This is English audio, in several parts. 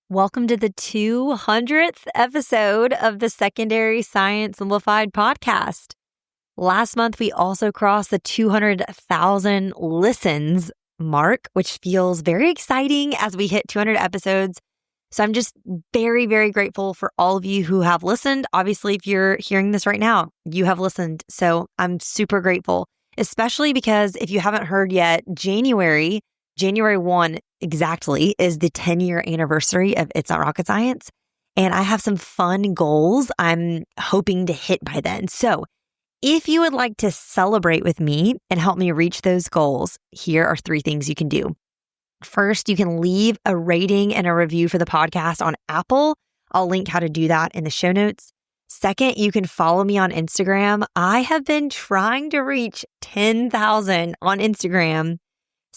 Welcome to the 200th episode of the Secondary Science Simplified podcast. Last month, we also crossed the 200,000 listens mark, which feels very exciting as we hit 200 episodes. So I'm just very, very grateful for all of you who have listened. Obviously, if you're hearing this right now, you have listened. So I'm super grateful, especially because if you haven't heard yet, January 1 exactly is the 10-year anniversary of It's Not Rocket Science. And I have some fun goals I'm hoping to hit by then. So if you would like to celebrate with me and help me reach those goals, here are 3 things you can do. First, you can leave a rating and a review for the podcast on Apple. I'll link how to do that in the show notes. Second, you can follow me on Instagram. I have been trying to reach 10,000 on Instagram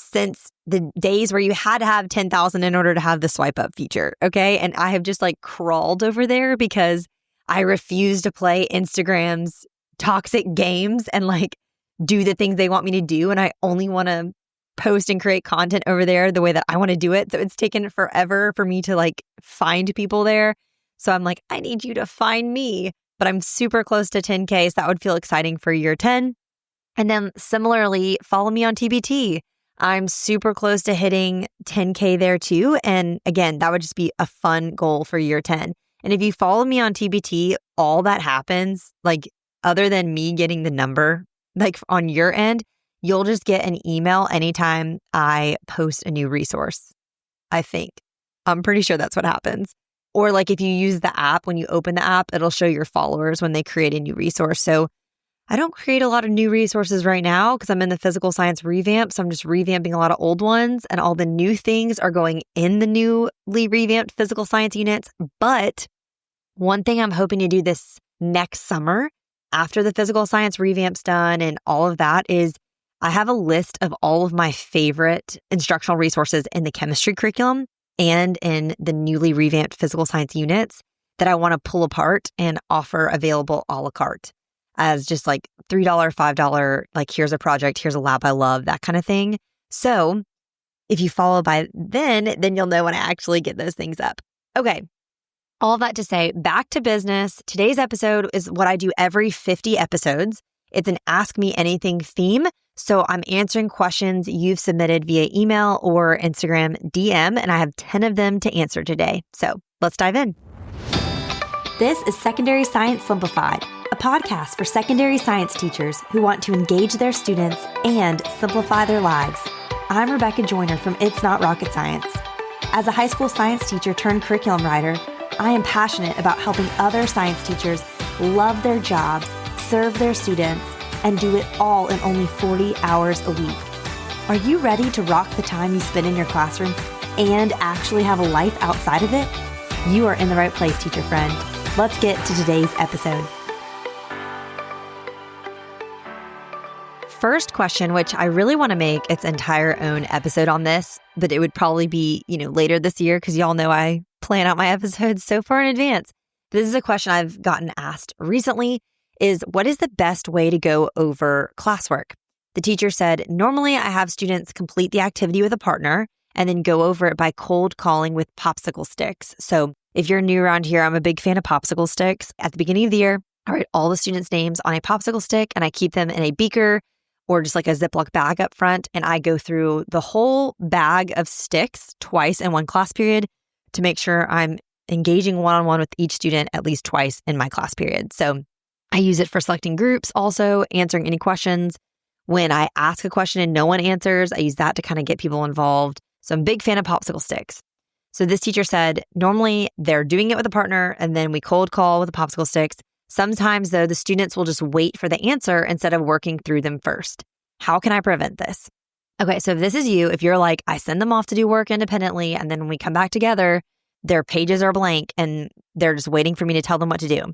since the days where you had to have 10,000 in order to have the swipe up feature. Okay. And I have just crawled over there because I refuse to play Instagram's toxic games and do the things they want me to do. And I only want to post and create content over there the way that I want to do it. So it's taken forever for me to find people there. So I'm I need you to find me, but I'm super close to 10K. So that would feel exciting for year 10. And then similarly, follow me on TBT. I'm super close to hitting 10K there too. And again, that would just be a fun goal for year 10. And if you follow me on TBT, all that happens, other than me getting the number, on your end, you'll just get an email anytime I post a new resource. I think. I'm pretty sure that's what happens. Or if you use the app, when you open the app, it'll show your followers when they create a new resource. So I don't create a lot of new resources right now because I'm in the physical science revamp. So I'm just revamping a lot of old ones, and all the new things are going in the newly revamped physical science units. But one thing I'm hoping to do this next summer after the physical science revamp's done and all of that is I have a list of all of my favorite instructional resources in the chemistry curriculum and in the newly revamped physical science units that I want to pull apart and offer available a la carte as just $3, $5, here's a project, here's a lab I love, that kind of thing. So if you follow by then you'll know when I actually get those things up. Okay. All that to say, back to business. Today's episode is what I do every 50 episodes. It's an Ask Me Anything theme. So I'm answering questions you've submitted via email or Instagram DM, and I have 10 of them to answer today. So let's dive in. This is Secondary Science Simplified, a podcast for secondary science teachers who want to engage their students and simplify their lives. I'm Rebecca Joyner from It's Not Rocket Science. As a high school science teacher turned curriculum writer, I am passionate about helping other science teachers love their jobs, serve their students, and do it all in only 40 hours a week. Are you ready to rock the time you spend in your classroom and actually have a life outside of it? You are in the right place, teacher friend. Let's get to today's episode. First question, which I really want to make its entire own episode on this, but it would probably be, later this year because y'all know I plan out my episodes so far in advance. This is a question I've gotten asked recently is what is the best way to go over classwork? The teacher said, normally I have students complete the activity with a partner and then go over it by cold calling with popsicle sticks. So if you're new around here, I'm a big fan of popsicle sticks. At the beginning of the year, I write all the students' names on a popsicle stick and I keep them in a beaker or just a Ziploc bag up front. And I go through the whole bag of sticks twice in one class period to make sure I'm engaging one-on-one with each student at least twice in my class period. So I use it for selecting groups, also answering any questions. When I ask a question and no one answers, I use that to kind of get people involved. So I'm a big fan of popsicle sticks. So this teacher said, normally they're doing it with a partner and then we cold call with the popsicle sticks. Sometimes though, the students will just wait for the answer instead of working through them first. How can I prevent this? Okay, so if this is you, if you're I send them off to do work independently and then when we come back together, their pages are blank and they're just waiting for me to tell them what to do.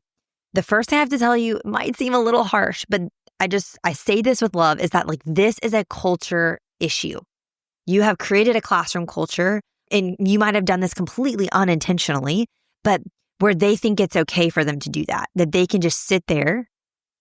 The first thing I have to tell you might seem a little harsh, but I say this with love, is that this is a culture issue. You have created a classroom culture and you might have done this completely unintentionally, but where they think it's okay for them to do that they can just sit there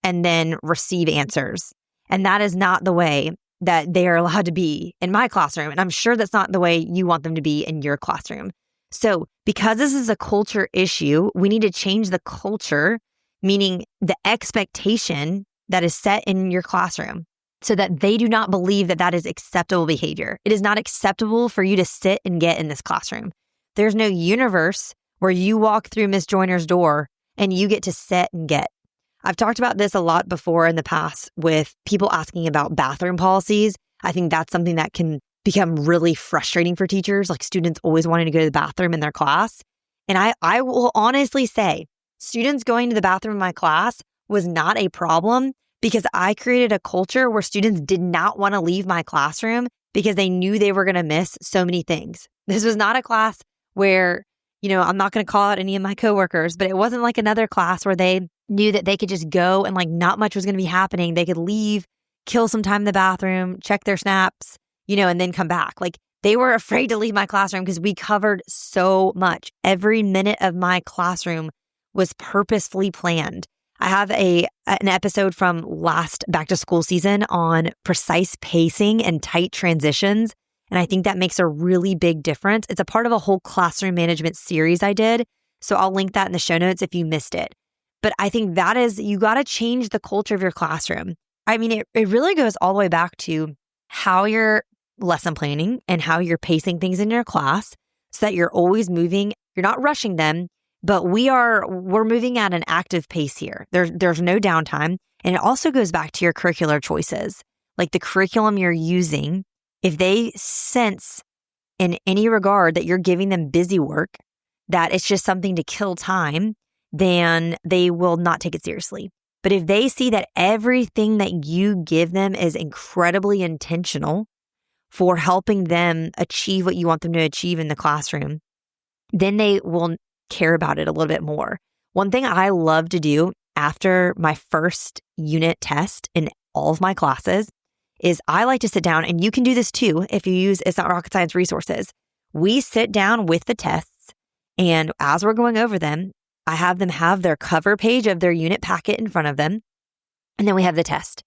and then receive answers. And that is not the way that they are allowed to be in my classroom. And I'm sure that's not the way you want them to be in your classroom. So because this is a culture issue, we need to change the culture, meaning the expectation that is set in your classroom so that they do not believe that that is acceptable behavior. It is not acceptable for you to sit and get in this classroom. There's no universe where you walk through Miss Joyner's door and you get to sit and get. I've talked about this a lot before in the past with people asking about bathroom policies. I think that's something that can become really frustrating for teachers, like students always wanting to go to the bathroom in their class. And I will honestly say, students going to the bathroom in my class was not a problem because I created a culture where students did not want to leave my classroom because they knew they were going to miss so many things. This was not a class where, I'm not going to call out any of my coworkers, but it wasn't like another class where they knew that they could just go and like not much was going to be happening. They could leave, kill some time in the bathroom, check their snaps, and then come back. Like they were afraid to leave my classroom because we covered so much. Every minute of my classroom was purposefully planned. I have an episode from last back to school season on precise pacing and tight transitions. And I think that makes a really big difference. It's a part of a whole classroom management series I did. So I'll link that in the show notes if you missed it. But I think that is, you got to change the culture of your classroom. I mean, it really goes all the way back to how you're lesson planning and how you're pacing things in your class so that you're always moving. You're not rushing them, but we're moving at an active pace here. There's no downtime. And it also goes back to your curricular choices, like the curriculum you're using. If they sense in any regard that you're giving them busy work, that it's just something to kill time, then they will not take it seriously. But if they see that everything that you give them is incredibly intentional for helping them achieve what you want them to achieve in the classroom, then they will care about it a little bit more. One thing I love to do after my first unit test in all of my classes is I like to sit down, and you can do this too if you use It's Not Rocket Science resources. We sit down with the tests, and as we're going over them, I have them have their cover page of their unit packet in front of them, and then we have the test.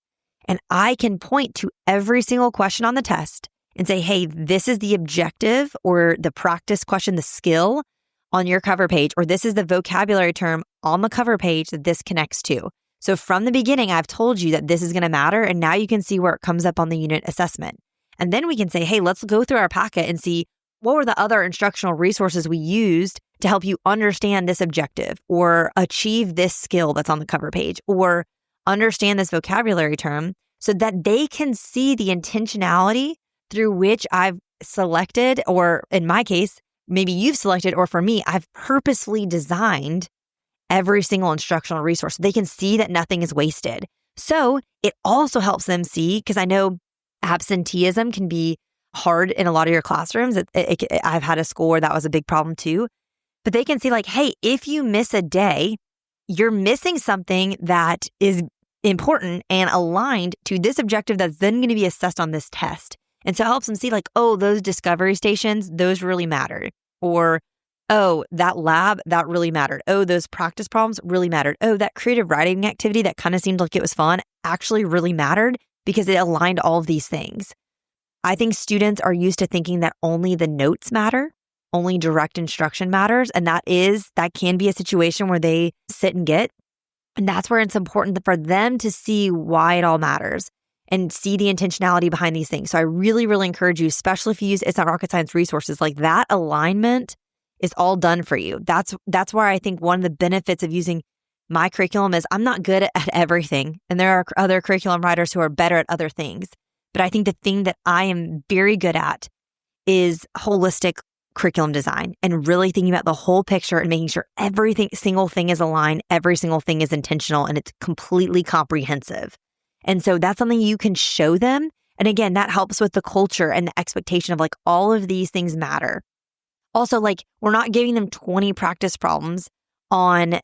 And I can point to every single question on the test and say, hey, this is the objective or the practice question, the skill on your cover page, or this is the vocabulary term on the cover page that this connects to. So from the beginning, I've told you that this is going to matter, and now you can see where it comes up on the unit assessment. And then we can say, hey, let's go through our packet and see what were the other instructional resources we used to help you understand this objective or achieve this skill that's on the cover page or understand this vocabulary term so that they can see the intentionality through which I've selected, or in my case, maybe you've selected, or for me, I've purposefully designed every single instructional resource. They can see that nothing is wasted. So it also helps them see, because I know absenteeism can be hard in a lot of your classrooms. I've had a school where that was a big problem too. But they can see like, hey, if you miss a day, you're missing something that is important and aligned to this objective that's then going to be assessed on this test. And so it helps them see like, oh, those discovery stations, those really mattered. Or, oh, that lab, that really mattered. Oh, those practice problems really mattered. Oh, that creative writing activity that kind of seemed like it was fun actually really mattered because it aligned all of these things. I think students are used to thinking that only the notes matter, only direct instruction matters. And that can be a situation where they sit and get. And that's where it's important for them to see why it all matters and see the intentionality behind these things. So I really, really encourage you, especially if you use It's Not Rocket Science resources, like that alignment is all done for you. That's where I think one of the benefits of using my curriculum is I'm not good at everything. And there are other curriculum writers who are better at other things. But I think the thing that I am very good at is holistic curriculum design and really thinking about the whole picture and making sure every single thing is aligned, every single thing is intentional, and it's completely comprehensive. And so that's something you can show them. And again, that helps with the culture and the expectation of like all of these things matter. Also, like we're not giving them 20 practice problems on,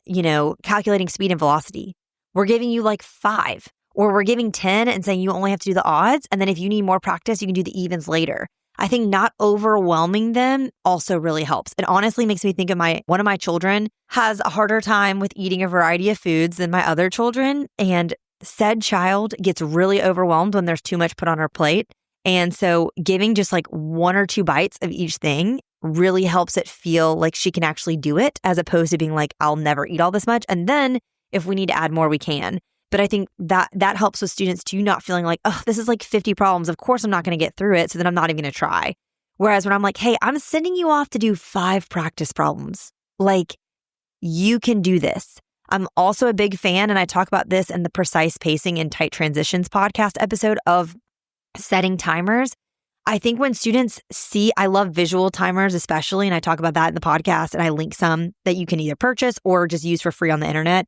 calculating speed and velocity. We're giving you like 5, or we're giving 10 and saying you only have to do the odds. And then if you need more practice, you can do the evens later. I think not overwhelming them also really helps. It honestly makes me think of one of my children has a harder time with eating a variety of foods than my other children. And said child gets really overwhelmed when there's too much put on her plate. And so giving just like 1 or 2 bites of each thing really helps it feel like she can actually do it, as opposed to being like, I'll never eat all this much. And then if we need to add more, we can. But I think that helps with students too, not feeling like, oh, this is like 50 problems. Of course I'm not going to get through it. So then I'm not even going to try. Whereas when I'm like, hey, I'm sending you off to do 5 practice problems. Like, you can do this. I'm also a big fan, and I talk about this in the Precise Pacing and Tight Transitions podcast episode, of setting timers. I think when students see, I love visual timers especially, and I talk about that in the podcast, and I link some that you can either purchase or just use for free on the internet.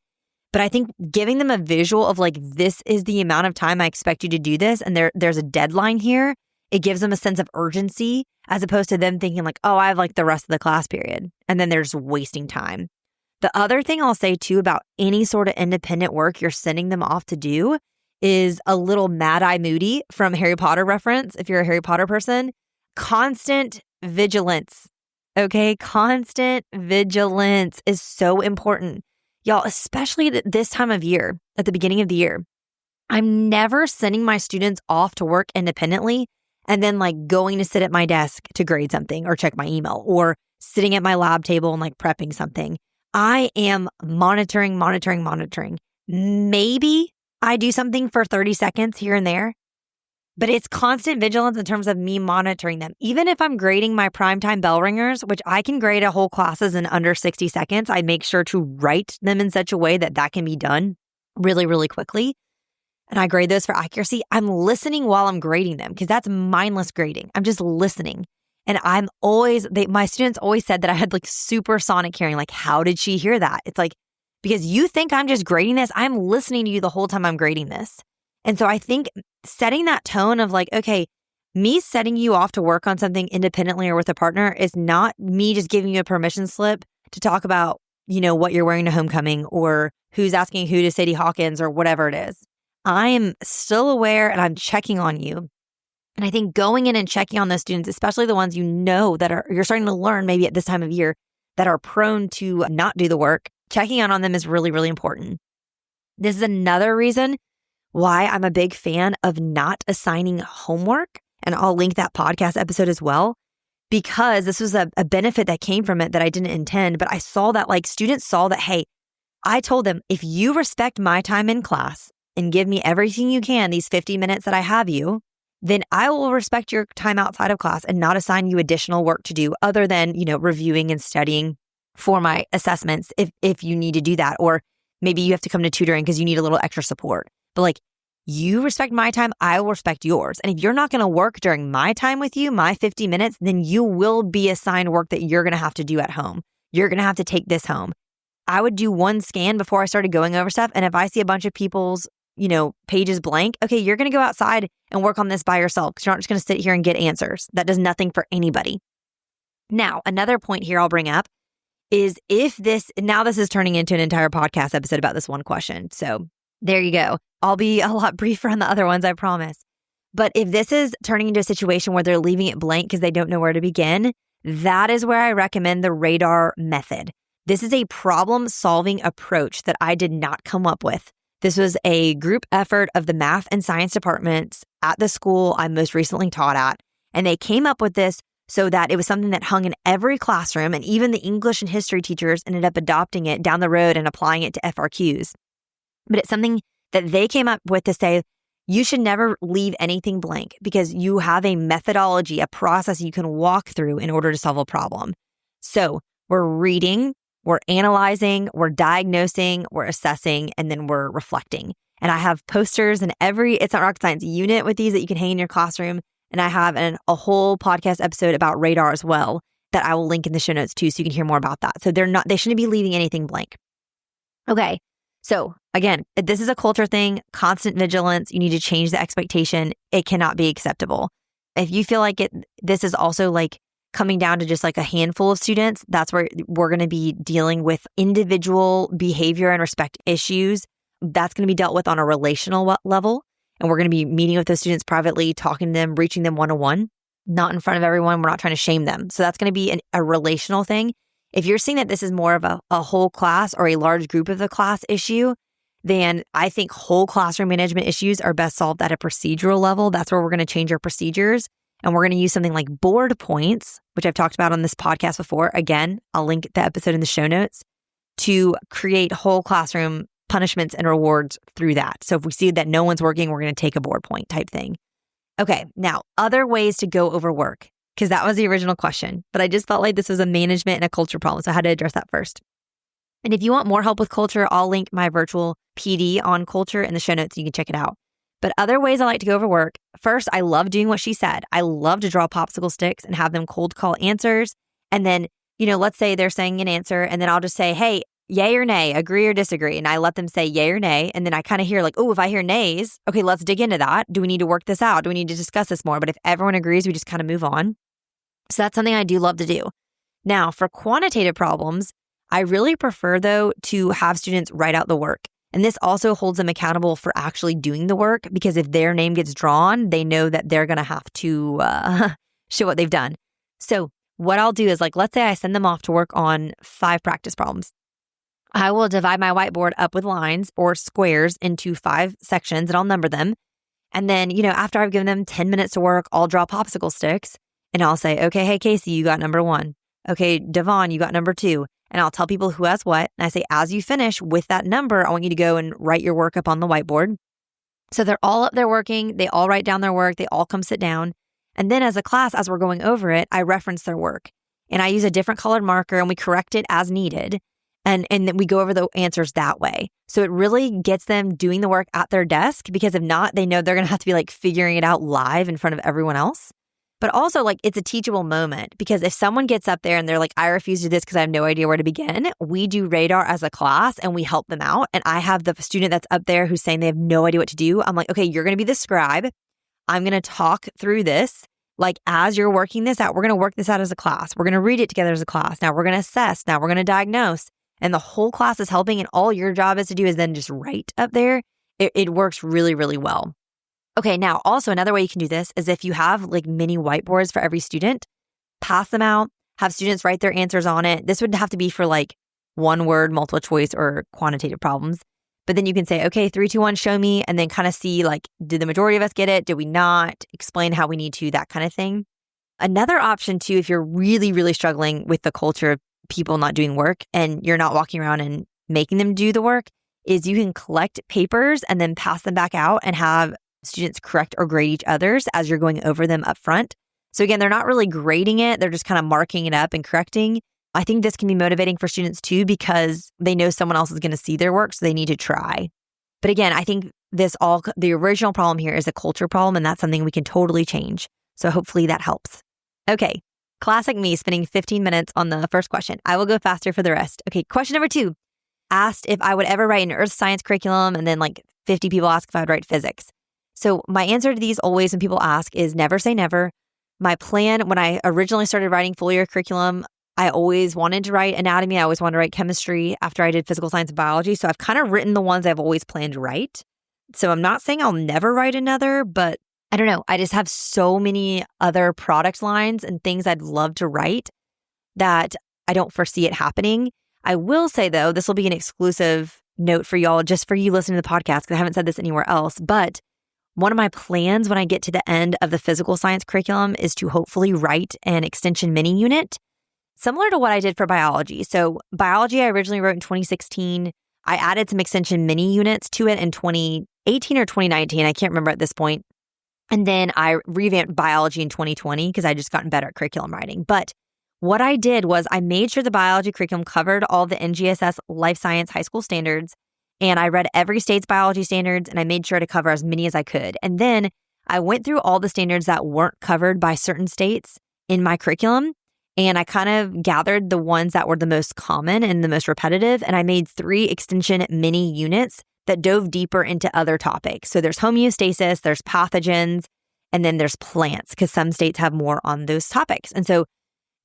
But I think giving them a visual of like, this is the amount of time I expect you to do this, and there's a deadline here, it gives them a sense of urgency, as opposed to them thinking like, oh, I have like the rest of the class period, and then they're just wasting time. The other thing I'll say too about any sort of independent work you're sending them off to do is a little Mad-Eye Moody from Harry Potter reference, if you're a Harry Potter person. Constant vigilance, okay? Constant vigilance is so important. Y'all, especially at this time of year, at the beginning of the year. I'm never sending my students off to work independently and then like going to sit at my desk to grade something or check my email, or sitting at my lab table and like prepping something. I am monitoring. Maybe I do something for 30 seconds here and there, but it's constant vigilance in terms of me monitoring them. Even if I'm grading my primetime bell ringers, which I can grade a whole classes in under 60 seconds, I make sure to write them in such a way that that can be done really, really quickly. And I grade those for accuracy. I'm listening while I'm grading them, because that's mindless grading. I'm just listening. And my students always said that I had like supersonic hearing. Like, how did she hear that? It's like, because you think I'm just grading this, I'm listening to you the whole time I'm grading this. And so I think setting that tone of like, okay, me setting you off to work on something independently or with a partner is not me just giving you a permission slip to talk about, what you're wearing to homecoming, or who's asking who to Sadie Hawkins, or whatever it is. I am still aware, and I'm checking on you. And I think going in and checking on those students, especially the ones you're starting to learn maybe at this time of year, that are prone to not do the work, checking on them is really, really important. This is another reason why I'm a big fan of not assigning homework. And I'll link that podcast episode as well, because this was a benefit that came from it that I didn't intend. But I saw that like students saw that, hey, I told them, if you respect my time in class and give me everything you can, these 50 minutes that I have you, then I will respect your time outside of class and not assign you additional work to do other than, reviewing and studying for my assessments if you need to do that. Or maybe you have to come to tutoring because you need a little extra support. But like, you respect my time, I will respect yours. And if you're not going to work during my time with you, my 50 minutes, then you will be assigned work that you're going to have to do at home. You're going to have to take this home. I would do one scan before I started going over stuff. And if I see a bunch of people's pages blank, okay, you're going to go outside and work on this by yourself, because you're not just going to sit here and get answers. That does nothing for anybody. Now, another point here I'll bring up is this is turning into an entire podcast episode about this one question. So there you go. I'll be a lot briefer on the other ones, I promise. But if this is turning into a situation where they're leaving it blank because they don't know where to begin, that is where I recommend the radar method. This is a problem-solving approach that I did not come up with. This was a group effort of the math and science departments at the school I most recently taught at. And they came up with this so that it was something that hung in every classroom, and even the English and history teachers ended up adopting it down the road and applying it to FRQs. But it's something that they came up with to say, you should never leave anything blank, because you have a methodology, a process you can walk through in order to solve a problem. So we're reading, we're analyzing, we're diagnosing, we're assessing, and then we're reflecting. And I have posters in every It's Not Rocket Science unit with these that you can hang in your classroom. And I have a whole podcast episode about radar as well that I will link in the show notes too, so you can hear more about that. So they shouldn't be leaving anything blank. Okay. So again, this is a culture thing, constant vigilance. You need to change the expectation. It cannot be acceptable. If you feel like this is also like coming down to just like a handful of students, that's where we're going to be dealing with individual behavior and respect issues. That's going to be dealt with on a relational level. And we're going to be meeting with those students privately, talking to them, reaching them one-on-one, not in front of everyone. We're not trying to shame them. So that's going to be a relational thing. If you're seeing that this is more of a whole class or a large group of the class issue, then I think whole classroom management issues are best solved at a procedural level. That's where we're going to change our procedures. And we're going to use something like board points, which I've talked about on this podcast before. Again, I'll link the episode in the show notes to create whole classroom punishments and rewards through that. So if we see that no one's working, we're going to take a board point type thing. Okay, now other ways to go over work, because that was the original question, but I just felt like this was a management and a culture problem. So I had to address that first. And if you want more help with culture, I'll link my virtual PD on culture in the show notes. You can check it out. But other ways I like to go over work. First, I love doing what she said. I love to draw popsicle sticks and have them cold call answers. And then, let's say they're saying an answer and then I'll just say, hey, yay or nay, agree or disagree. And I let them say yay or nay. And then I kind of hear like, oh, if I hear nays, okay, let's dig into that. Do we need to work this out? Do we need to discuss this more? But if everyone agrees, we just kind of move on. So that's something I do love to do. Now, for quantitative problems, I really prefer, though, to have students write out the work. And this also holds them accountable for actually doing the work, because if their name gets drawn, they know that they're going to have to show what they've done. So what I'll do is, like, let's say I send them off to work on 5 practice problems. I will divide my whiteboard up with lines or squares into 5 sections, and I'll number them. And then, after I've given them 10 minutes to work, I'll draw popsicle sticks and I'll say, okay, hey, Casey, you got number 1. Okay, Devon, you got number 2. And I'll tell people who has what. And I say, as you finish with that number, I want you to go and write your work up on the whiteboard. So they're all up there working. They all write down their work. They all come sit down. And then as a class, as we're going over it, I reference their work. And I use a different colored marker and we correct it as needed. And then we go over the answers that way. So it really gets them doing the work at their desk, because if not, they know they're going to have to be like figuring it out live in front of everyone else. But also, like, it's a teachable moment, because if someone gets up there and they're like, I refuse to do this because I have no idea where to begin, we do radar as a class and we help them out. And I have the student that's up there who's saying they have no idea what to do. I'm like, okay, you're going to be the scribe. I'm going to talk through this. Like, as you're working this out, we're going to work this out as a class. We're going to read it together as a class. Now we're going to assess. Now we're going to diagnose. And the whole class is helping. And all your job is to do is then just write up there. It works really, really well. Okay, now also another way you can do this is if you have like mini whiteboards for every student, pass them out, have students write their answers on it. This would have to be for like one word, multiple choice, or quantitative problems. But then you can say, okay, 3, 2, 1, show me, and then kind of see like, did the majority of us get it? Did we not? Explain how we need to, that kind of thing. Another option too, if you're really, really struggling with the culture of people not doing work and you're not walking around and making them do the work, is you can collect papers and then pass them back out and have students correct or grade each other's as you're going over them up front. So again, they're not really grading it. They're just kind of marking it up and correcting. I think this can be motivating for students too, because they know someone else is going to see their work, so they need to try. But again, I think the original problem here is a culture problem, and that's something we can totally change. So hopefully that helps. Okay, classic me spending 15 minutes on the first question. I will go faster for the rest. Okay, question number 2. Asked if I would ever write an earth science curriculum, and then like 50 people ask if I would write physics. So my answer to these always when people ask is never say never. My plan when I originally started writing full year curriculum, I always wanted to write anatomy. I always wanted to write chemistry after I did physical science and biology. So I've kind of written the ones I've always planned to write. So I'm not saying I'll never write another, but I don't know. I just have so many other product lines and things I'd love to write that I don't foresee it happening. I will say though, this will be an exclusive note for y'all, just for you listening to the podcast, because I haven't said this anywhere else, but one of my plans when I get to the end of the physical science curriculum is to hopefully write an extension mini unit, similar to what I did for biology. So biology, I originally wrote in 2016. I added some extension mini units to it in 2018 or 2019. I can't remember at this point. And then I revamped biology in 2020 because I just gotten better at curriculum writing. But what I did was I made sure the biology curriculum covered all the NGSS life science high school standards. And I read every state's biology standards, and I made sure to cover as many as I could. And then I went through all the standards that weren't covered by certain states in my curriculum, and I kind of gathered the ones that were the most common and the most repetitive, and I made 3 extension mini units that dove deeper into other topics. So there's homeostasis, there's pathogens, and then there's plants, because some states have more on those topics. And so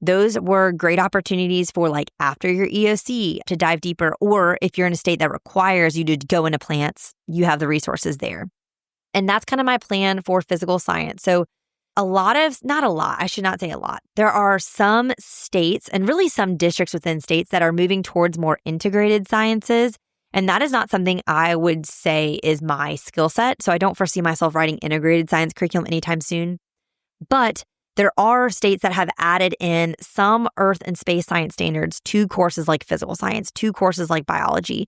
those were great opportunities for like after your EOC to dive deeper, or if you're in a state that requires you to go into plants, you have the resources there. And that's kind of my plan for physical science. So I should not say a lot. There are some states and really some districts within states that are moving towards more integrated sciences. And that is not something I would say is my skill set. So I don't foresee myself writing integrated science curriculum anytime soon. But There are states that have added in some earth and space science standards to courses like physical science, to courses like biology.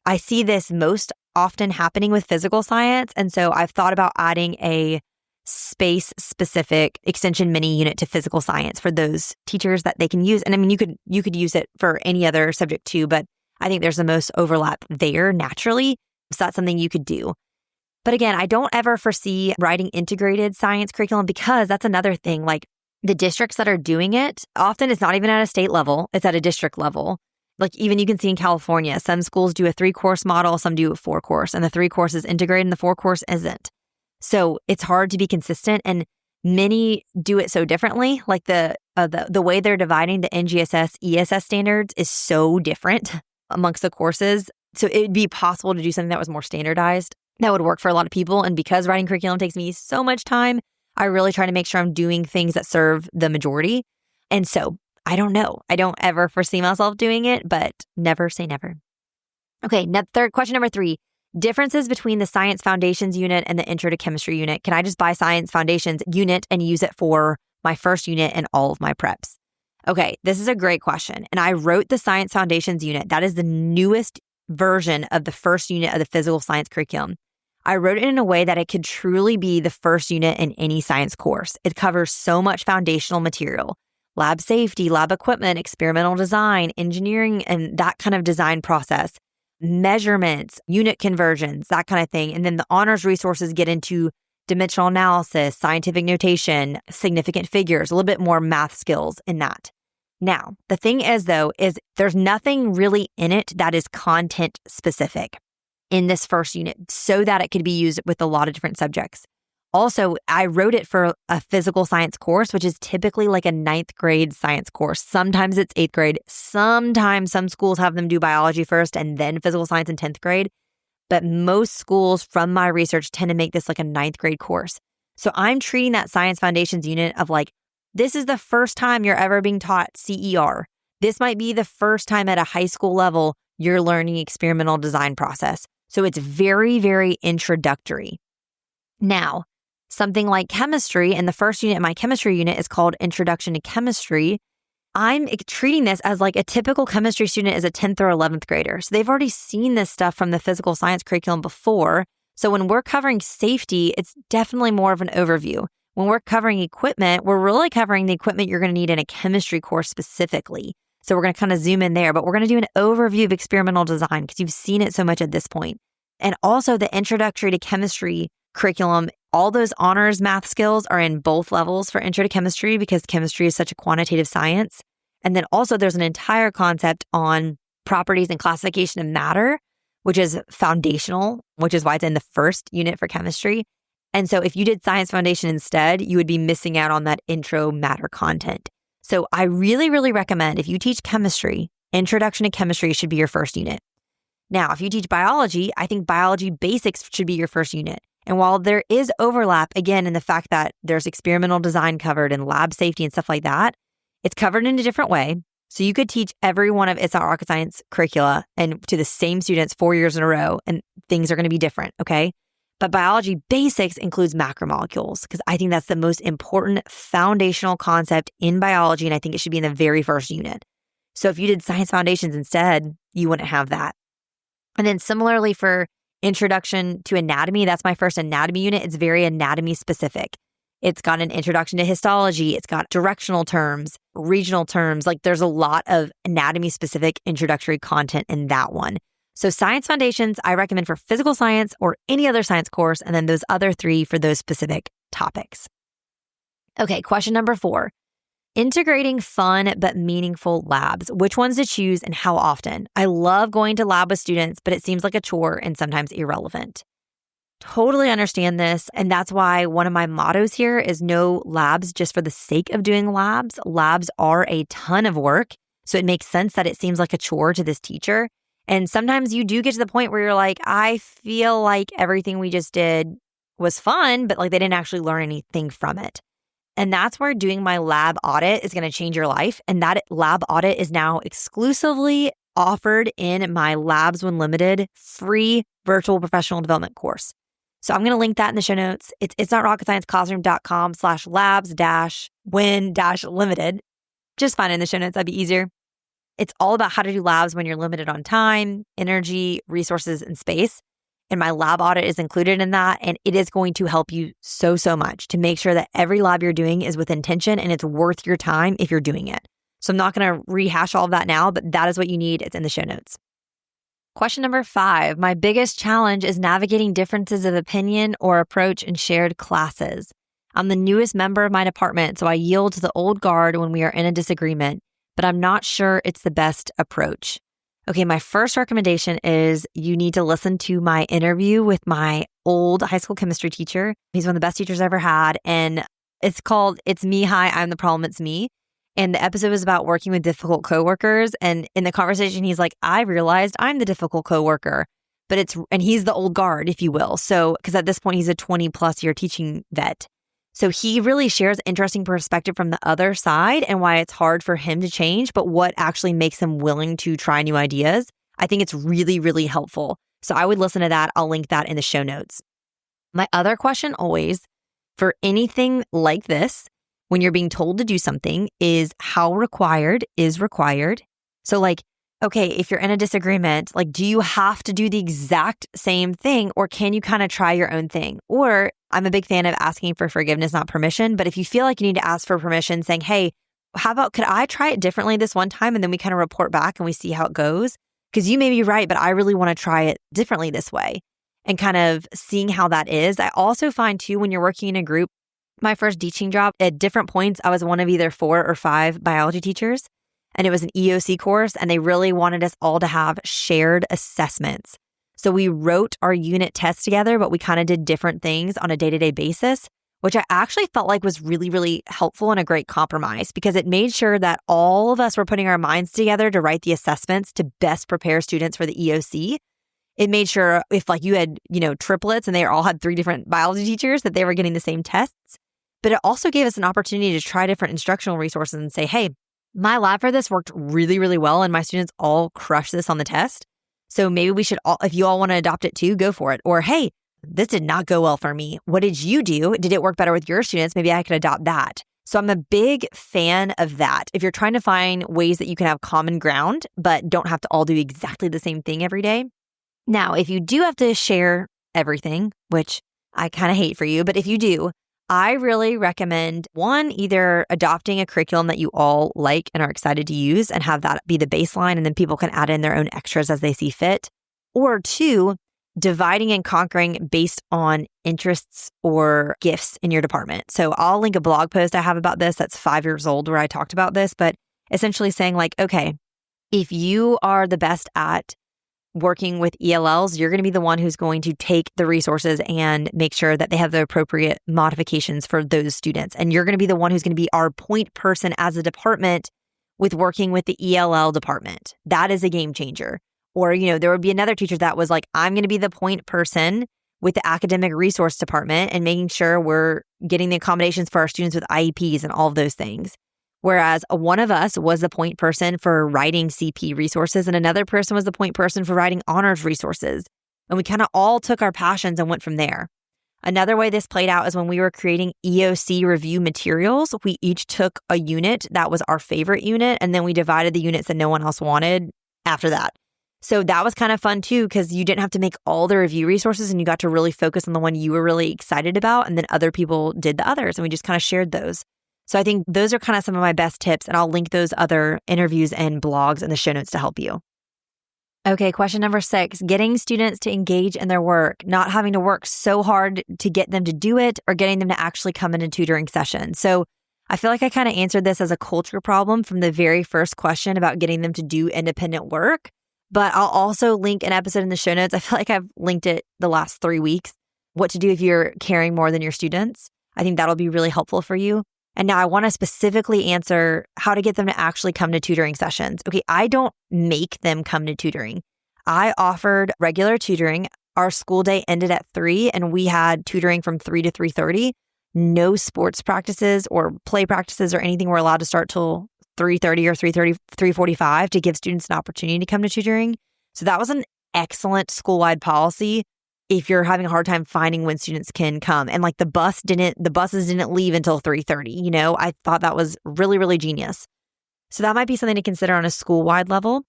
I see this most often happening with physical science. And so I've thought about adding a space-specific extension mini unit to physical science for those teachers that they can use. And I mean, you could use it for any other subject too, but I think there's the most overlap there naturally. So that's something you could do. But again, I don't ever foresee writing integrated science curriculum because that's another thing. Like the districts that are doing it, often it's not even at a state level, it's at a district level. Like even you can see in California, some schools do a 3-course model, some do a 4-course, and the 3-course is integrated and the 4-course isn't. So it's hard to be consistent, and many do it so differently. Like the way they're dividing the NGSS, ESS standards is so different amongst the courses. So it'd be possible to do something that was more standardized that would work for a lot of people. And because writing curriculum takes me so much time, I really try to make sure I'm doing things that serve the majority. And so I don't know. I don't ever foresee myself doing it, but never say never. Okay, question number 3. Differences between the Science Foundations unit and the Intro to Chemistry unit. Can I just buy Science Foundations unit and use it for my first unit and all of my preps? Okay, this is a great question. And I wrote the Science Foundations unit. That is the newest version of the first unit of the physical science curriculum. I wrote it in a way that it could truly be the first unit in any science course. It covers so much foundational material: lab safety, lab equipment, experimental design, engineering, and that kind of design process, measurements, unit conversions, that kind of thing. And then the honors resources get into dimensional analysis, scientific notation, significant figures, a little bit more math skills in that. Now, the thing is though, is there's nothing really in it that is content specific in this first unit so that it could be used with a lot of different subjects. Also, I wrote it for a physical science course, which is typically like a 9th grade science course. Sometimes it's 8th grade. Sometimes some schools have them do biology first and then physical science in 10th grade. But most schools, from my research, tend to make this like a 9th grade course. So I'm treating that Science Foundations unit of like, this is the first time you're ever being taught CER. This might be the first time at a high school level you're learning experimental design process. So it's very, very introductory. Now, something like chemistry, and the first unit in my chemistry unit is called Introduction to Chemistry. I'm treating this as like a typical chemistry student is a 10th or 11th grader. So they've already seen this stuff from the physical science curriculum before. So when we're covering safety, it's definitely more of an overview. When we're covering equipment, we're really covering the equipment you're going to need in a chemistry course specifically. So we're going to kind of zoom in there, but we're going to do an overview of experimental design because you've seen it so much at this point. And also the Introductory to Chemistry curriculum, all those honors math skills are in both levels for Intro to Chemistry because chemistry is such a quantitative science. And then also there's an entire concept on properties and classification of matter, which is foundational, which is why it's in the first unit for chemistry. And so if you did Science Foundation instead, you would be missing out on that intro matter content. So I really, really recommend if you teach chemistry, Introduction to Chemistry should be your first unit. Now, if you teach biology, I think biology basics should be your first unit. And while there is overlap, again, in the fact that there's experimental design covered and lab safety and stuff like that, it's covered in a different way. So you could teach every one of It's Not Rocket Science curricula and to the same students 4 years in a row, and things are going to be different, okay? But biology basics includes macromolecules because I think that's the most important foundational concept in biology, and I think it should be in the very first unit. So if you did Science Foundations instead, you wouldn't have that. And then similarly for Introduction to Anatomy, that's my first anatomy unit. It's very anatomy specific. It's got an introduction to histology. It's got directional terms, regional terms. Like there's a lot of anatomy specific introductory content in that one. So Science Foundations, I recommend for physical science or any other science course, and then those other 3 for those specific topics. Okay, question number 4. Integrating fun but meaningful labs. Which ones to choose and how often? I love going to lab with students, but it seems like a chore and sometimes irrelevant. Totally understand this. And that's why one of my mottos here is no labs just for the sake of doing labs. Labs are a ton of work. So it makes sense that it seems like a chore to this teacher. And sometimes you do get to the point where you're like, I feel like everything we just did was fun, but like they didn't actually learn anything from it. And that's where doing my lab audit is going to change your life. And that lab audit is now exclusively offered in my Labs When Limited free virtual professional development course. So I'm going to link that in the show notes. It's not rocketscienceclassroom.com/labs-when-limited. Just find it in the show notes. That'd be easier. It's all about how to do labs when you're limited on time, energy, resources, and space. And my lab audit is included in that. And it is going to help you so much to make sure that every lab you're doing is with intention and it's worth your time if you're doing it. So I'm not going to rehash all of that now, but that is what you need. It's in the show notes. Question number 5, my biggest challenge is navigating differences of opinion or approach in shared classes. I'm the newest member of my department, so I yield to the old guard when we are in a disagreement, but I'm not sure it's the best approach. Okay, my first recommendation is you need to listen to my interview with my old high school chemistry teacher. He's one of the best teachers I ever had, and it's called It's Me, Hi, I'm the Problem, It's Me. And the episode was about working with difficult coworkers. And in the conversation, he's like, I realized I'm the difficult coworker, and he's the old guard, if you will. So, because at this point, he's a 20+ year teaching vet. So he really shares interesting perspective from the other side and why it's hard for him to change, but what actually makes him willing to try new ideas. I think it's really, really helpful. So I would listen to that. I'll link that in the show notes. My other question always for anything like this, when you're being told to do something, is how required is required. So like, okay, if you're in a disagreement, like, do you have to do the exact same thing or can you kind of try your own thing? Or I'm a big fan of asking for forgiveness, not permission. But if you feel like you need to ask for permission, saying, hey, how about, could I try it differently this one time? And then we kind of report back and we see how it goes. Because you may be right, but I really want to try it differently this way, and kind of seeing how that is. I also find too, when you're working in a group, my first teaching job, at different points, I was one of either 4 or 5 biology teachers, and it was an EOC course, and they really wanted us all to have shared assessments. So we wrote our unit tests together, but we kind of did different things on a day-to-day basis, which I actually felt like was really, really helpful and a great compromise because it made sure that all of us were putting our minds together to write the assessments to best prepare students for the EOC. It made sure if like you had, triplets and they all had 3 different biology teachers, that they were getting the same tests. But it also gave us an opportunity to try different instructional resources and say, hey, my lab for this worked really, really well and my students all crushed this on the test. So maybe we should all, if you all want to adopt it too, go for it. Or, hey, this did not go well for me. What did you do? Did it work better with your students? Maybe I could adopt that. So I'm a big fan of that. If you're trying to find ways that you can have common ground, but don't have to all do exactly the same thing every day. Now, if you do have to share everything, which I kind of hate for you, but if you do, I really recommend, one, either adopting a curriculum that you all like and are excited to use and have that be the baseline, and then people can add in their own extras as they see fit. Or 2, dividing and conquering based on interests or gifts in your department. So I'll link a blog post I have about this that's 5 years old where I talked about this, but essentially saying like, okay, if you are the best at working with ELLs, you're going to be the one who's going to take the resources and make sure that they have the appropriate modifications for those students. And you're going to be the one who's going to be our point person as a department with working with the ELL department. That is a game changer. Or, there would be another teacher that was like, I'm going to be the point person with the academic resource department and making sure we're getting the accommodations for our students with IEPs and all of those things. Whereas one of us was the point person for writing CP resources and another person was the point person for writing honors resources. And we kind of all took our passions and went from there. Another way this played out is when we were creating EOC review materials, we each took a unit that was our favorite unit, and then we divided the units that no one else wanted after that. So that was kind of fun too, because you didn't have to make all the review resources and you got to really focus on the one you were really excited about, and then other people did the others, and we just kind of shared those. So I think those are kind of some of my best tips, and I'll link those other interviews and blogs in the show notes to help you. Okay, question number 6, getting students to engage in their work, not having to work so hard to get them to do it or getting them to actually come into tutoring sessions. So I feel like I kind of answered this as a culture problem from the very first question about getting them to do independent work, but I'll also link an episode in the show notes. I feel like I've linked it the last 3 weeks, what to do if you're caring more than your students. I think that'll be really helpful for you. And now I want to specifically answer how to get them to actually come to tutoring sessions. Okay, I don't make them come to tutoring. I offered regular tutoring. Our school day ended at 3 and we had tutoring from 3 to 3:30. No sports practices or play practices or anything were allowed to start till 3:30 or 3:30, 3:45 to give students an opportunity to come to tutoring. So that was an excellent school-wide policy. if you're having a hard time finding when students can come, and like the buses didn't leave until 3:30, I thought that was really, really genius. So that might be something to consider on a school-wide level.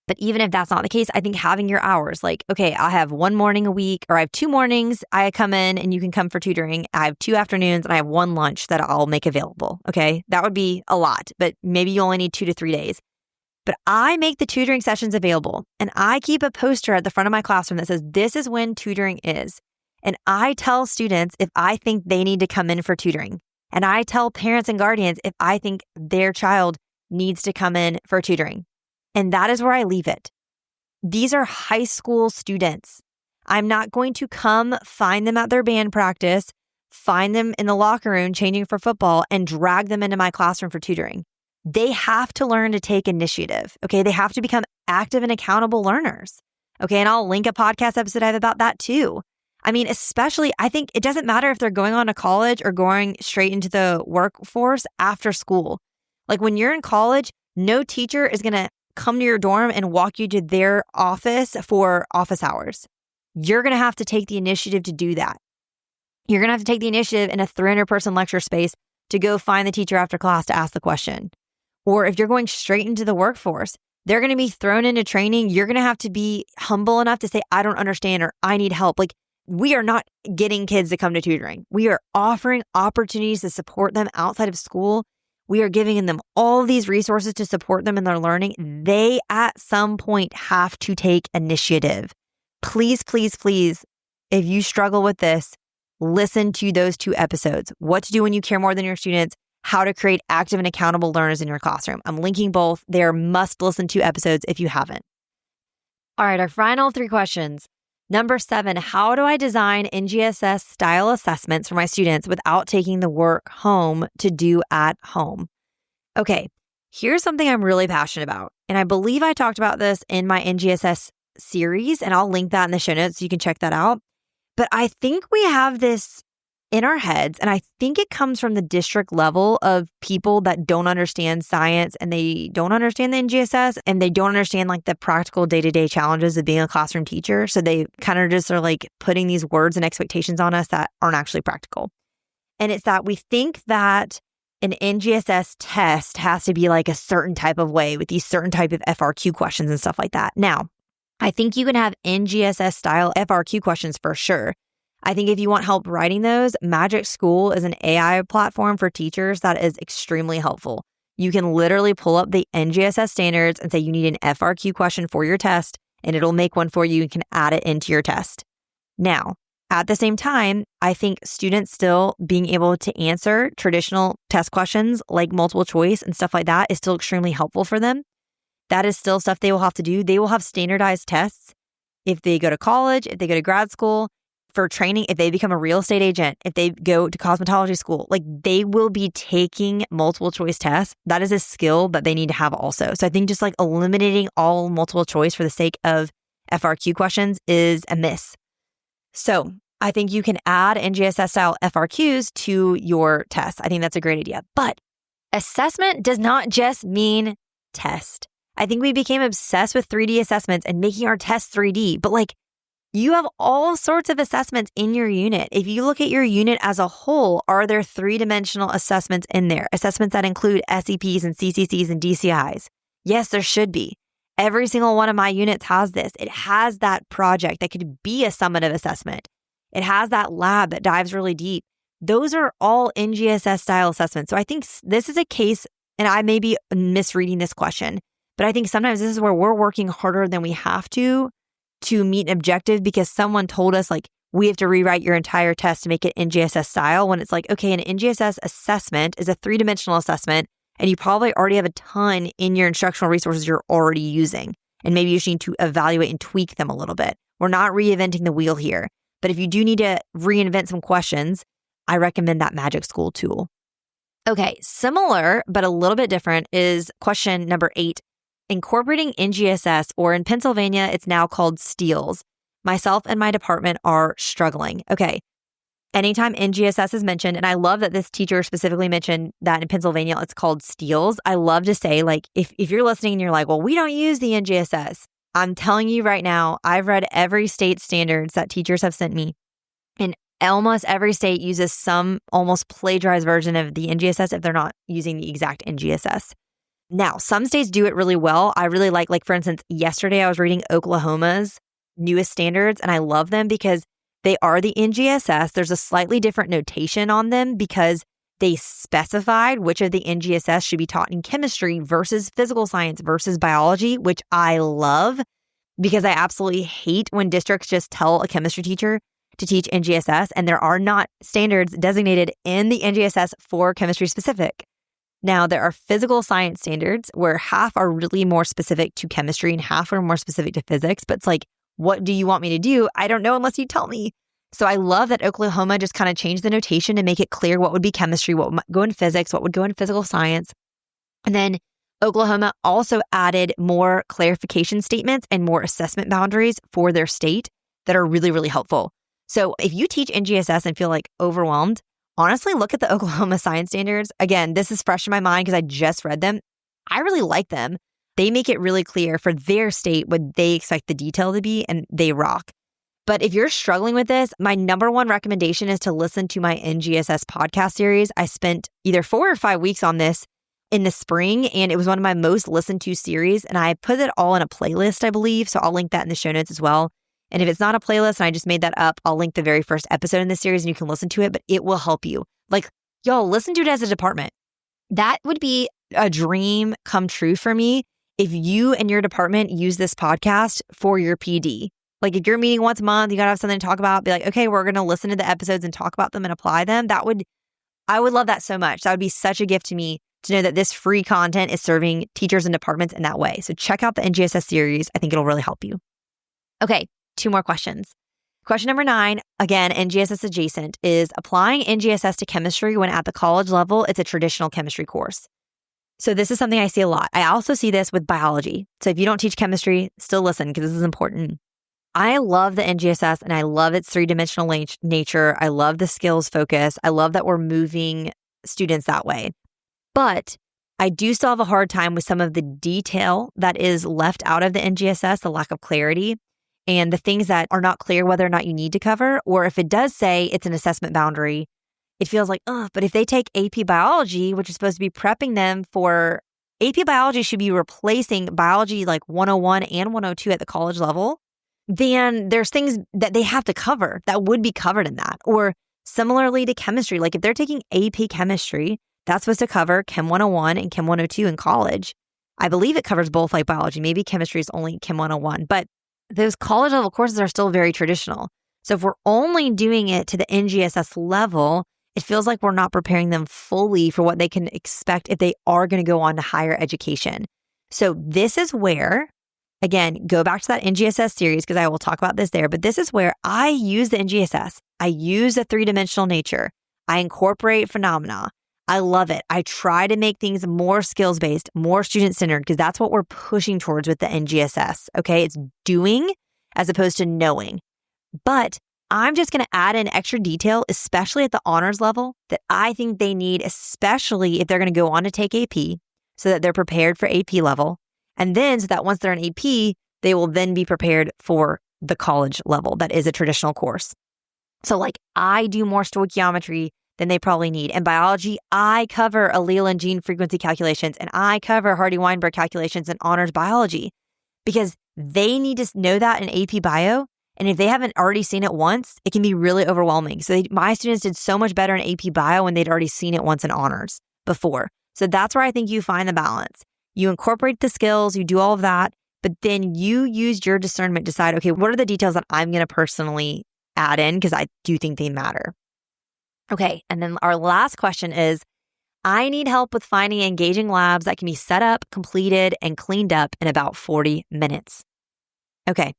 But even if that's not the case, I think having your hours, like, okay, I have one morning a week, or I have 2 mornings I come in and you can come for tutoring. I have 2 afternoons and I have 1 lunch that I'll make available. Okay. That would be a lot, but maybe you only need 2 to 3 days. But I make the tutoring sessions available, and I keep a poster at the front of my classroom that says, this is when tutoring is. And I tell students if I think they need to come in for tutoring. And I tell parents and guardians if I think their child needs to come in for tutoring. And that is where I leave it. These are high school students. I'm not going to come find them at their band practice, find them in the locker room changing for football, and drag them into my classroom for tutoring. They have to learn to take initiative. Okay. They have to become active and accountable learners. Okay. And I'll link a podcast episode I have about that too. I mean, especially, I think it doesn't matter if they're going on to college or going straight into the workforce after school. Like when you're in college, no teacher is going to come to your dorm and walk you to their office for office hours. You're going to have to take the initiative to do that. You're going to have to take the initiative in a 300-person lecture space to go find the teacher after class to ask the question. Or if you're going straight into the workforce, they're going to be thrown into training. You're going to have to be humble enough to say, I don't understand, or I need help. Like, we are not getting kids to come to tutoring. We are offering opportunities to support them outside of school. We are giving them all these resources to support them in their learning. They at some point have to take initiative. Please, please, please, if you struggle with this, listen to those 2 episodes. What to do when you care more than your students, how to create active and accountable learners in your classroom. I'm linking both. They're must listen to episodes if you haven't. All right, our final 3 questions. Number 7, how do I design NGSS style assessments for my students without taking the work home to do at home? Okay, here's something I'm really passionate about. And I believe I talked about this in my NGSS series, and I'll link that in the show notes so you can check that out. But I think we have this in our heads, and I think it comes from the district level of people that don't understand science, and they don't understand the NGSS, and they don't understand like the practical day-to-day challenges of being a classroom teacher. So they kind of just are like putting these words and expectations on us that aren't actually practical. And it's that we think that an NGSS test has to be like a certain type of way with these certain type of FRQ questions and stuff like that. Now, I think you can have NGSS style FRQ questions for sure. I think if you want help writing those, Magic School is an AI platform for teachers that is extremely helpful. You can literally pull up the NGSS standards and say you need an FRQ question for your test, and it'll make one for you and can add it into your test. Now, at the same time, I think students still being able to answer traditional test questions like multiple choice and stuff like that is still extremely helpful for them. That is still stuff they will have to do. They will have standardized tests if they go to college, if they go to grad school, for training, if they become a real estate agent, if they go to cosmetology school, like they will be taking multiple choice tests. That is a skill that they need to have also. So I think just like eliminating all multiple choice for the sake of FRQ questions is a miss. So I think you can add NGSS style FRQs to your tests. I think that's a great idea. But assessment does not just mean test. I think we became obsessed with 3D assessments and making our tests 3D, but like you have all sorts of assessments in your unit. If you look at your unit as a whole, are there 3-dimensional assessments in there? Assessments that include SEPs and CCCs and DCIs? Yes, there should be. Every single one of my units has this. It has that project that could be a summative assessment. It has that lab that dives really deep. Those are all NGSS style assessments. So I think this is a case, and I may be misreading this question, but I think sometimes this is where we're working harder than we have to meet an objective because someone told us like, we have to rewrite your entire test to make it NGSS style, when it's like, okay, an NGSS assessment is a 3-dimensional assessment, and you probably already have a ton in your instructional resources you're already using. And maybe you just need to evaluate and tweak them a little bit. We're not reinventing the wheel here. But if you do need to reinvent some questions, I recommend that Magic School tool. Okay, similar, but a little bit different is question number 8. Incorporating NGSS, or in Pennsylvania, it's now called STEELS. Myself and my department are struggling. Okay, anytime NGSS is mentioned, and I love that this teacher specifically mentioned that in Pennsylvania, it's called STEELS. I love to say, like, if you're listening and you're like, well, we don't use the NGSS, I'm telling you right now, I've read every state standards that teachers have sent me, and almost every state uses some almost plagiarized version of the NGSS if they're not using the exact NGSS. Now, some states do it really well. I really like for instance, yesterday I was reading Oklahoma's newest standards, and I love them because they are the NGSS. There's a slightly different notation on them because they specified which of the NGSS should be taught in chemistry versus physical science versus biology, which I love because I absolutely hate when districts just tell a chemistry teacher to teach NGSS and there are not standards designated in the NGSS for chemistry specific. Now, there are physical science standards where half are really more specific to chemistry and half are more specific to physics, but it's like, what do you want me to do? I don't know unless you tell me. So I love that Oklahoma just kind of changed the notation to make it clear what would be chemistry, what would go in physics, what would go in physical science. And then Oklahoma also added more clarification statements and more assessment boundaries for their state that are really, really helpful. So if you teach NGSS and feel like overwhelmed, honestly, look at the Oklahoma science standards. Again, this is fresh in my mind because I just read them. I really like them. They make it really clear for their state what they expect the detail to be, and they rock. But if you're struggling with this, my number one recommendation is to listen to my NGSS podcast series. I spent either 4 or 5 weeks on this in the spring, and it was one of my most listened to series. And I put it all in a playlist, I believe. So I'll link that in the show notes as well. And if it's not a playlist and I just made that up, I'll link the very first episode in this series and you can listen to it, but it will help you. Like, y'all, listen to it as a department. That would be a dream come true for me if you and your department use this podcast for your PD. Like if you're meeting once a month, you got to have something to talk about, be like, okay, we're going to listen to the episodes and talk about them and apply them. I would love that so much. That would be such a gift to me to know that this free content is serving teachers and departments in that way. So check out the NGSS series. I think it'll really help you. Okay, 2 more questions. Question number 9, again, NGSS adjacent, is applying NGSS to chemistry when at the college level, it's a traditional chemistry course. So this is something I see a lot. I also see this with biology. So if you don't teach chemistry, still listen because this is important. I love the NGSS and I love its 3-dimensional nature. I love the skills focus. I love that we're moving students that way. But I do still have a hard time with some of the detail that is left out of the NGSS, the lack of clarity, and the things that are not clear whether or not you need to cover, or if it does say it's an assessment boundary, it feels like, but if they take AP biology, which is supposed to be prepping them for AP biology should be replacing biology like 101 and 102 at the college level, then there's things that they have to cover that would be covered in that. Or similarly to chemistry, like if they're taking AP chemistry, that's supposed to cover Chem 101 and Chem 102 in college. I believe it covers both like biology. Maybe chemistry is only Chem 101, but those college level courses are still very traditional. So if we're only doing it to the NGSS level, it feels like we're not preparing them fully for what they can expect if they are going to go on to higher education. So this is where, again, go back to that NGSS series because I will talk about this there, but this is where I use the NGSS. I use the 3-dimensional nature. I incorporate phenomena. I love it. I try to make things more skills-based, more student-centered, because that's what we're pushing towards with the NGSS, okay? It's doing as opposed to knowing. But I'm just going to add in extra detail, especially at the honors level, that I think they need, especially if they're going to go on to take AP, so that they're prepared for AP level. And then so that once they're in AP, they will then be prepared for the college level that is a traditional course. So like I do more stoichiometry than they probably need. In biology, I cover allele and gene frequency calculations, and I cover Hardy-Weinberg calculations in honors biology because they need to know that in AP bio. And if they haven't already seen it once, it can be really overwhelming. So my students did so much better in AP bio when they'd already seen it once in honors before. So that's where I think you find the balance. You incorporate the skills, you do all of that, but then you use your discernment to decide, okay, what are the details that I'm going to personally add in because I do think they matter. Okay, and then our last question is, I need help with finding engaging labs that can be set up, completed, and cleaned up in about 40 minutes. Okay,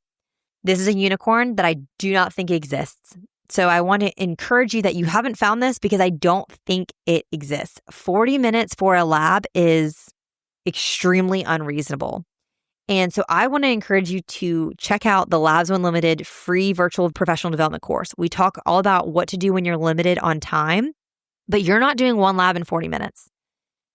this is a unicorn that I do not think exists. So I want to encourage you that you haven't found this because I don't think it exists. 40 minutes for a lab is extremely unreasonable. And so I want to encourage you to check out the Labs When Limited free virtual professional development course. We talk all about what to do when you're limited on time, but you're not doing one lab in 40 minutes.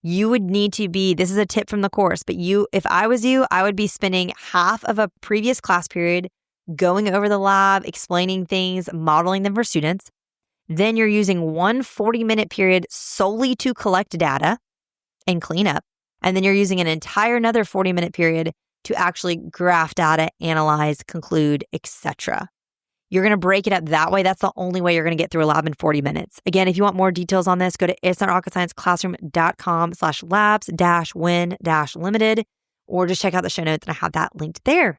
you would need to be, this is a tip from the course, but if I was you, I would be spending half of a previous class period going over the lab, explaining things, modeling them for students. Then you're using one 40-minute period solely to collect data and clean up. And then you're using an entire another 40-minute period to actually graph data, analyze, conclude, etc. You're going to break it up that way. That's the only way you're going to get through a lab in 40 minutes. Again, if you want more details on this, go to itsnotrocketscienceclassroom.com/labs-win-limited, or just check out the show notes and I have that linked there.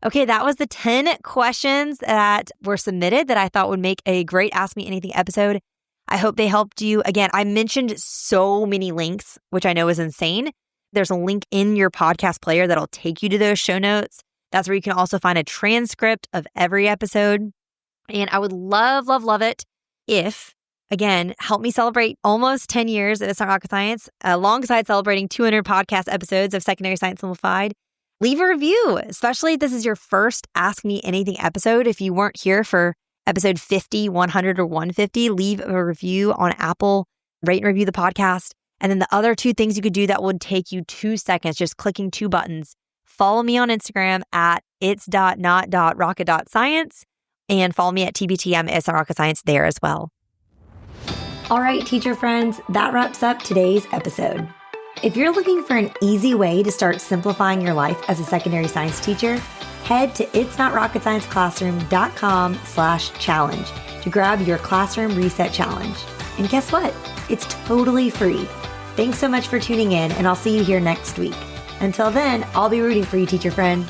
Okay, that was the 10 questions that were submitted that I thought would make a great Ask Me Anything episode. I hope they helped you. Again, I mentioned so many links, which I know is insane. There's a link in your podcast player that'll take you to those show notes. That's where you can also find a transcript of every episode. And I would love, love, love it if, again, help me celebrate almost 10 years of It's Not Rocket Science, alongside celebrating 200 podcast episodes of Secondary Science Simplified. Leave a review, especially if this is your first Ask Me Anything episode. If you weren't here for episode 50, 100, or 150, leave a review on Apple, rate and review the podcast. And then the other 2 things you could do that would take you 2 seconds, just clicking 2 buttons. Follow me on Instagram at its.not.rocket.science and follow me at TBTM It's Not Rocket Science there as well. All right, teacher friends, that wraps up today's episode. If you're looking for an easy way to start simplifying your life as a secondary science teacher, head to itsnotrocketscienceclassroom.com/challenge to grab your classroom reset challenge. And guess what? It's totally free. Thanks so much for tuning in, and I'll see you here next week. Until then, I'll be rooting for you, teacher friend.